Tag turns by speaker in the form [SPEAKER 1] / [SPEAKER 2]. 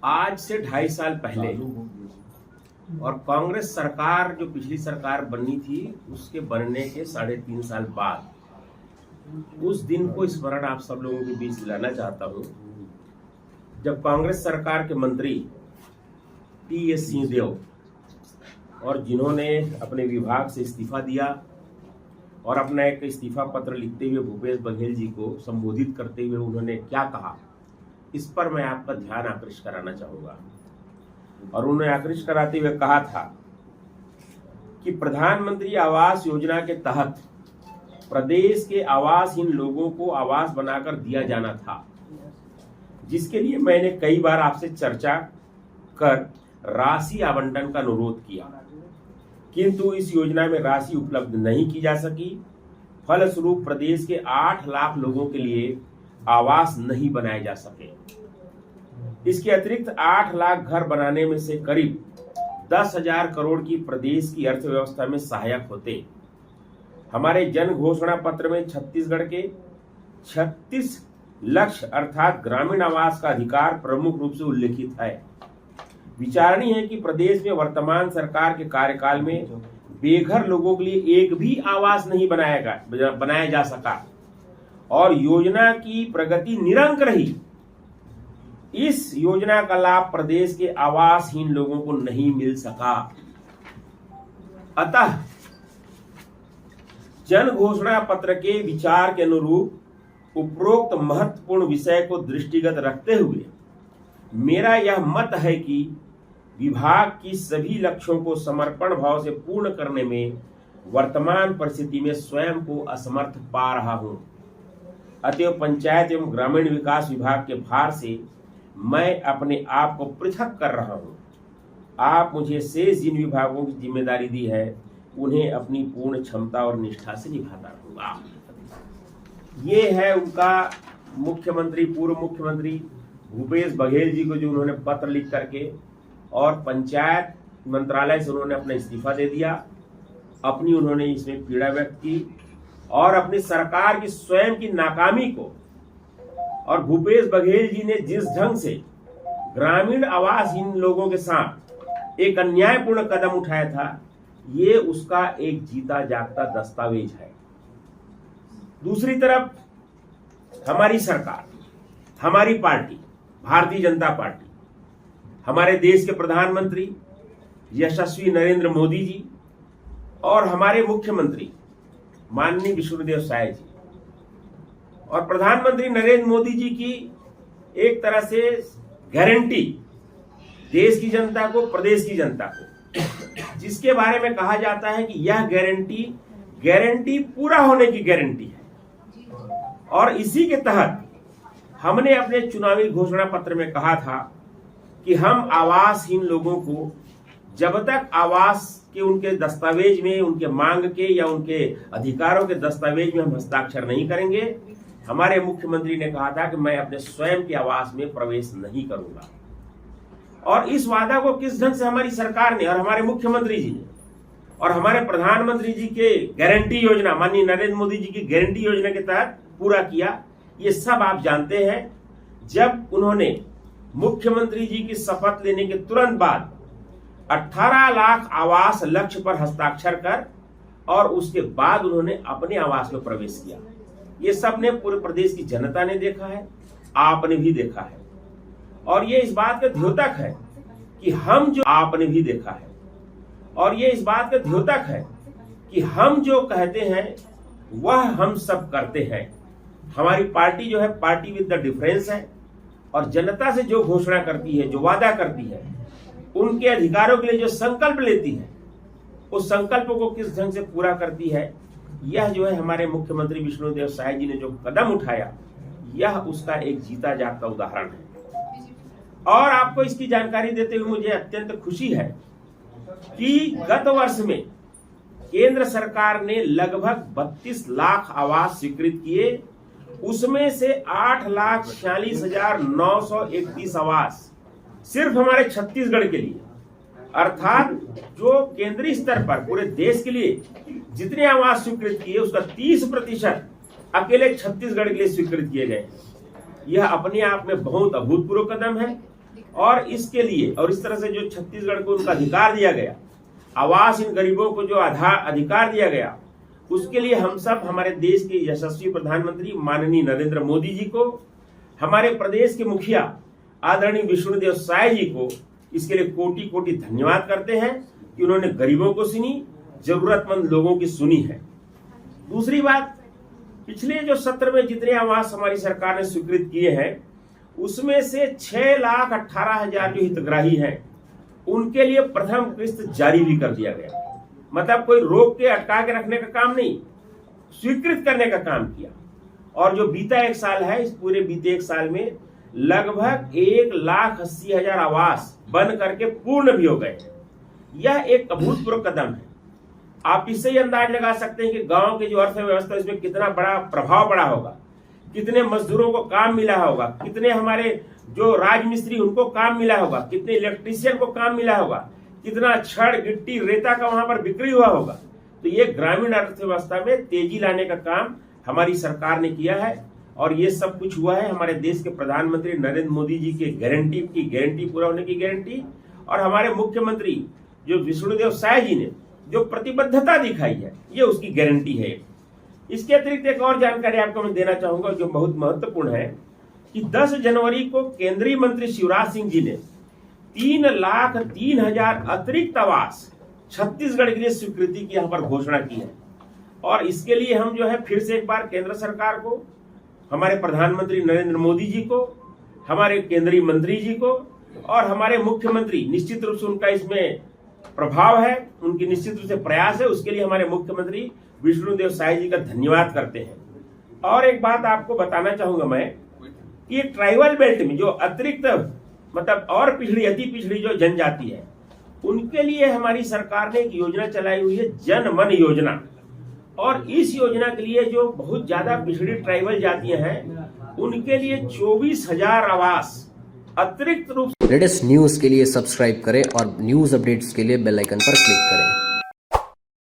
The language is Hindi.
[SPEAKER 1] आज से 2.5 साल पहले और कांग्रेस सरकार जो पिछली सरकार बनी थी उसके बनने के 3.5 साल बाद उस दिन को स्मरण आप सब लोगों के बीच लाना चाहता हूं, जब कांग्रेस सरकार के मंत्री टी.एस. सिंहदेव और जिन्होंने अपने विभाग से इस्तीफा दिया और अपना एक इस्तीफा पत्र लिखते हुए भूपेश बघेल जी को संबोधित करते हुए उन्होंने क्या कहा, इस पर मैं आपका ध्यान आकृष्ट कराना चाहूंगा। और उन्होंने आकृष्ट कराते हुए कहा था कि प्रधानमंत्री आवास योजना के तहत प्रदेश के आवासहीन लोगों को आवास बनाकर दिया जाना था, जिसके लिए मैंने कई बार आपसे चर्चा कर राशि आवंटन का अनुरोध किया, किंतु इस योजना में राशि उपलब्ध नहीं की जा सकी। फलस्वरूप प्रदेश के 8 लाख लोगों के लिए आवास नहीं बनाए जा सके। इसके अतिरिक्त 8 लाख घर बनाने में से करीब 10,000 करोड़ की प्रदेश की अर्थव्यवस्था में सहायक होते। हमारे जन घोषणा पत्र में छत्तीसगढ़ के 36 लक्ष्य अर्थात ग्रामीण आवास का अधिकार प्रमुख रूप से उल्लेखित है। विचारणीय है कि प्रदेश में वर्तमान सरकार के कार्यकाल में बेघर लोगों के लिए एक भी आवास नहीं बनाया जा सका और योजना की प्रगति निरंक रही। इस योजना का लाभ प्रदेश के आवासहीन लोगों को नहीं मिल सका। अतः जन घोषणा पत्र के विचार के अनुरूप उपरोक्त महत्वपूर्ण विषय को दृष्टिगत रखते हुए मेरा यह मत है कि विभाग की सभी लक्ष्यों को समर्पण भाव से पूर्ण करने में वर्तमान परिस्थिति में स्वयं को असमर्थ पा रहा हूं। अतएव पंचायत एवं ग्रामीण विकास विभाग के भार से मैं अपने आप को पृथक कर रहा हूं। आप मुझे शेष जिन विभागों की जिम्मेदारी दी है उन्हें अपनी पूर्ण क्षमता और निष्ठा से निभाता रहूंगा। ये है उनका मुख्यमंत्री, पूर्व मुख्यमंत्री भूपेश बघेल जी को जो उन्होंने पत्र लिख करके और पंचायत मंत्रालय से उन्होंने अपना इस्तीफा दे दिया। अपनी उन्होंने इसमें पीड़ा व्यक्त की और अपनी सरकार की स्वयं की नाकामी को और भूपेश बघेल जी ने जिस ढंग से ग्रामीण आवासहीन लोगों के साथ एक अन्यायपूर्ण कदम उठाया था, ये उसका एक जीता जागता दस्तावेज है। दूसरी तरफ हमारी सरकार, हमारी पार्टी भारतीय जनता पार्टी, हमारे देश के प्रधानमंत्री यशस्वी नरेंद्र मोदी जी और हमारे मुख्यमंत्री माननीय विष्णुदेव साय जी और प्रधानमंत्री नरेंद्र मोदी जी की एक तरह से गारंटी देश की जनता को, प्रदेश की जनता को, जिसके बारे में कहा जाता है कि यह गारंटी पूरा होने की गारंटी है। और इसी के तहत हमने अपने चुनावी घोषणा पत्र में कहा था कि हम आवासहीन लोगों को जब तक आवास के उनके दस्तावेज में, उनके मांग के या उनके अधिकारों के दस्तावेज में हम हस्ताक्षर नहीं करेंगे, हमारे मुख्यमंत्री ने कहा था कि मैं अपने स्वयं के आवास में प्रवेश नहीं करूंगा। और इस वादा को किस ढंग से हमारी सरकार ने और हमारे मुख्यमंत्री जी ने और हमारे प्रधानमंत्री जी के गारंटी योजना, माननीय नरेंद्र मोदी जी की गारंटी योजना के तहत पूरा किया, ये सब आप जानते हैं। जब उन्होंने मुख्यमंत्री जी की शपथ लेने के तुरंत बाद 18 लाख आवास लक्ष्य पर हस्ताक्षर कर और उसके बाद उन्होंने अपने आवास में प्रवेश किया। ये सब ने पूरे प्रदेश की जनता ने देखा है, आपने भी देखा है। और ये इस बात का द्योतक है कि हम जो आपने भी देखा है और ये इस बात का द्योतक है कि हम जो कहते हैं वह हम सब करते हैं। हमारी पार्टी जो है पार्टी विद द डिफरेंस है और जनता से जो घोषणा करती है, जो वादा करती है, उनके अधिकारों के लिए जो संकल्प लेती है, उस संकल्प को किस ढंग से पूरा करती है, यह जो है हमारे मुख्यमंत्री विष्णुदेव साय जी ने जो कदम उठाया, यह उसका एक जीता जागता उदाहरण है। और आपको इसकी जानकारी देते हुए मुझे अत्यंत खुशी है कि गत वर्ष में केंद्र सरकार ने लगभग 32 लाख आवास स्वीकृत किए। उसमें से 8,46,931 आवास सिर्फ हमारे छत्तीसगढ़ के लिए, अर्थात जो केंद्रीय स्तर पर पूरे देश के लिए जितने आवास स्वीकृत किए उसका 30% अकेले छत्तीसगढ़ के लिए स्वीकृत किए गए। यह अपने आप में बहुत अभूतपूर्व कदम है और इसके लिए और इस तरह से जो छत्तीसगढ़ को उनका अधिकार दिया गया, आवास इन गरीबों को जो अधिकार दिया गया, उसके लिए हम सब हमारे देश के यशस्वी प्रधानमंत्री माननीय नरेंद्र मोदी जी को, हमारे प्रदेश के मुखिया आदरणीय विष्णुदेव साय जी को इसके लिए कोटि कोटि धन्यवाद करते हैं कि उन्होंने गरीबों को सुनी, जरूरतमंद लोगों की सुनी है। दूसरी बात, पिछले जो सत्र में जितने आवास हमारी सरकार ने स्वीकृत किए हैं, उसमें से 6,18,000 जो हितग्राही हैं उनके लिए प्रथम किस्त जारी भी कर दिया गया। मतलब कोई रोक के अटका के रखने का काम नहीं, स्वीकृत करने का काम किया। और जो बीता एक साल है, इस पूरे बीते एक साल में लगभग 1,80,000 आवास बन करके पूर्ण भी हो गए हैं। यह एक अभूतपूर्व कदम है। आप इससे ही अंदाज लगा सकते हैं कि गांव की जो अर्थव्यवस्था इसमें कितना बड़ा प्रभाव पड़ा होगा, कितने मजदूरों को काम मिला होगा, कितने हमारे जो राजमिस्त्री उनको काम मिला होगा, कितने इलेक्ट्रीशियन को काम मिला होगा, कितना छड़ गिट्टी रेता का वहां पर बिक्री हुआ होगा। तो ये ग्रामीण अर्थव्यवस्था में तेजी लाने का काम हमारी सरकार ने किया है और ये सब कुछ हुआ है हमारे देश के प्रधानमंत्री नरेंद्र मोदी जी के गारंटी पूरा होने की गारंटी और हमारे मुख्यमंत्री जो विष्णुदेव साय जी ने जो प्रतिबद्धता दिखाई है, ये उसकी गारंटी है। इसके अतिरिक्त एक और जानकारी आपको मैं देना चाहूंगा जो बहुत महत्वपूर्ण है कि 10 जनवरी को केंद्रीय मंत्री शिवराज सिंह जी ने 3,03,000 अतिरिक्त आवास छत्तीसगढ़ के लिए स्वीकृति की यहाँ पर घोषणा की है। और इसके लिए हम जो है फिर से एक बार केंद्र सरकार को, हमारे प्रधानमंत्री नरेंद्र मोदी जी को, हमारे केंद्रीय मंत्री जी को और हमारे मुख्यमंत्री, निश्चित रूप से उनका इसमें प्रभाव है, उनकी निश्चित रूप से प्रयास है, उसके लिए हमारे मुख्यमंत्री विष्णुदेव साय जी का धन्यवाद करते हैं। और एक बात आपको बताना चाहूंगा मैं कि ट्राइबल बेल्ट में जो अतिरिक्त मतलब और पिछड़ी, अति पिछड़ी जो जनजाति है, उनके लिए हमारी सरकार ने एक योजना चलाई हुई है, जन मन योजना। और इस योजना के लिए जो बहुत ज्यादा पिछड़ी ट्राइबल जातियां हैं, उनके लिए 24,000 आवास अतिरिक्त रूप से।
[SPEAKER 2] लेटेस्ट न्यूज के लिए सब्सक्राइब करें और न्यूज अपडेट्स के लिए बेल आइकन पर क्लिक करें।